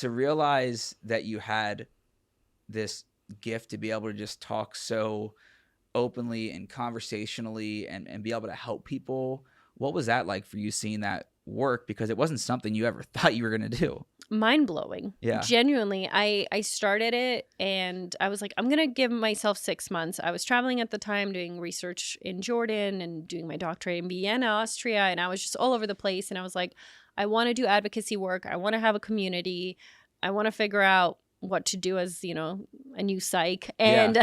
to realize that you had this gift to be able to just talk so openly and conversationally and be able to help people. What was that like for you seeing that work? Because it wasn't something you ever thought you were going to do. Mind-blowing. Yeah. Genuinely, I started it and I was like, I'm gonna give myself 6 months. I was traveling at the time doing research in Jordan and doing my doctorate in Vienna, Austria, and I was just all over the place. And I was like, I want to do advocacy work. I want to have a community. I want to figure out what to do as, a new psych. And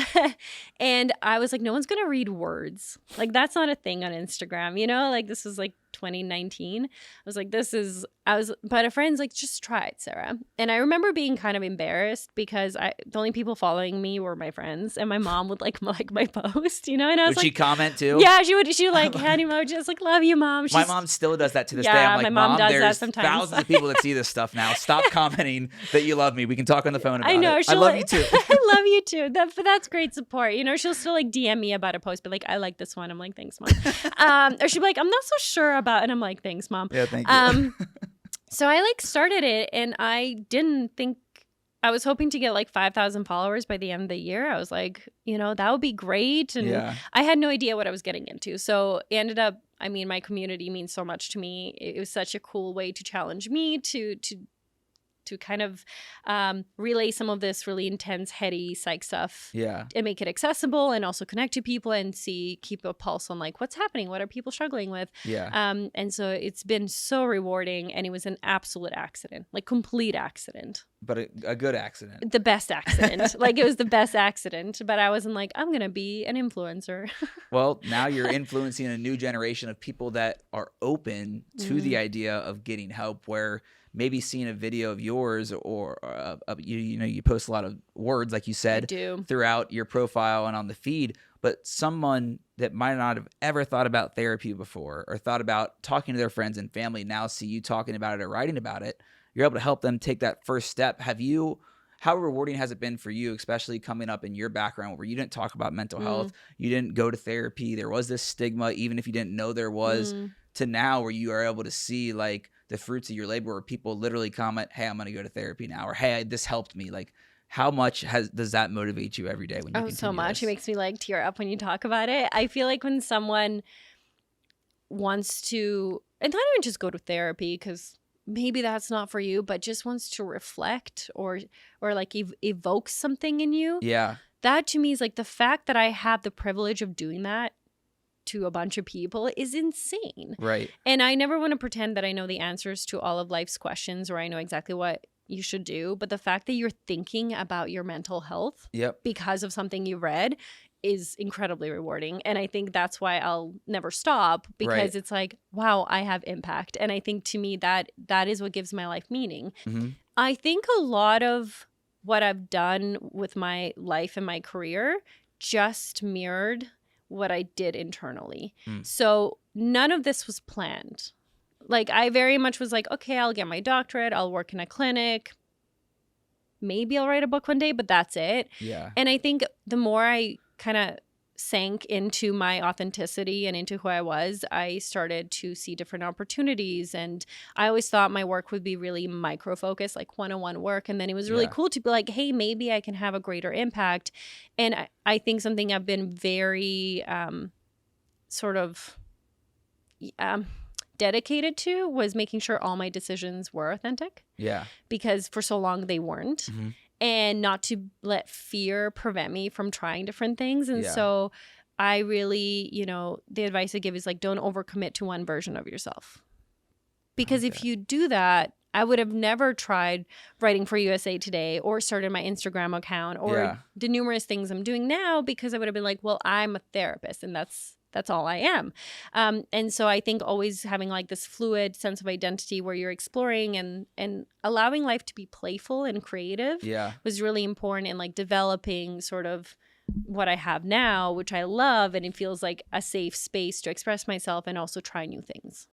and I was like, no one's gonna read words. Like, that's not a thing on Instagram, like this was like 2019. I was like, but a friend's like, just try it, Sarah. And I remember being kind of embarrassed because the only people following me were my friends, and my mom would like my post, and I was Would she comment too? Yeah, she would like hand emojis, like, love you, mom. My mom still does that to this day. Yeah, I'm like, my mom does there's that sometimes. thousands of people that see this stuff now. Stop commenting that you love me. We can talk on the phone about I know, it. I love you too. I love you too. But that's great support. She'll still like DM me about a post, but like, I like this one. I'm like, thanks, mom. Or she'll be like, I'm not so sure about, and I'm like, thanks, mom. Yeah, thank you. So I like started it, and I didn't think, I was hoping to get like 5,000 followers by the end of the year. I was like, that would be great. And I had no idea what I was getting into. So it ended up, my community means so much to me. It was such a cool way to challenge me to kind of relay some of this really intense, heady psych stuff. Yeah. And make it accessible and also connect to people and keep a pulse on like what's happening, what are people struggling with. Yeah. And so it's been so rewarding, and it was an absolute accident, like complete accident. But a good accident. The best accident. Like, it was the best accident, but I wasn't like, I'm going to be an influencer. Well, now you're influencing a new generation of people that are open to the idea of getting help, where maybe seeing a video of yours or you post a lot of words, like you said, I do, throughout your profile and on the feed, but someone that might not have ever thought about therapy before or thought about talking to their friends and family now see you talking about it or writing about it. You're able to help them take that first step. How rewarding has it been for you, especially coming up in your background where you didn't talk about mental health, you didn't go to therapy, there was this stigma, even if you didn't know there was, to now where you are able to see like the fruits of your labor, where people literally comment, hey, I'm going to go to therapy now, or hey, this helped me. Like, how much does that motivate you every day when you continue so much. this? It makes me like tear up when you talk about it. I feel like when someone wants to, and not even just go to therapy, because maybe that's not for you, but just wants to reflect or like evoke something in you. Yeah. That to me is like, the fact that I have the privilege of doing that to a bunch of people is insane. Right. And I never want to pretend that I know the answers to all of life's questions or I know exactly what you should do. But the fact that you're thinking about your mental health because of something you read is incredibly rewarding. And I think that's why I'll never stop, because it's like, wow, I have impact. And I think to me that is what gives my life meaning. I think a lot of what I've done with my life and my career just mirrored what I did internally. So none of this was planned. Like, I very much was like, okay, I'll get my doctorate, I'll work in a clinic, maybe I'll write a book one day, but that's it. Yeah. And I think the more I kind of sank into my authenticity and into who I was, I started to see different opportunities. And I always thought my work would be really micro-focused, like one-on-one work. And then it was really cool to be like, hey, maybe I can have a greater impact. And I think something I've been very dedicated to was making sure all my decisions were authentic. Yeah. Because for so long they weren't. And not to let fear prevent me from trying different things. And so I really, the advice I give is like, don't overcommit to one version of yourself. Because if you do that, I would have never tried writing for USA Today or started my Instagram account or the numerous things I'm doing now, because I would have been like, well, I'm a therapist and that's all I am. And so I think always having like this fluid sense of identity where you're exploring and allowing life to be playful and creative was really important in like developing sort of what I have now, which I love. And it feels like a safe space to express myself and also try new things.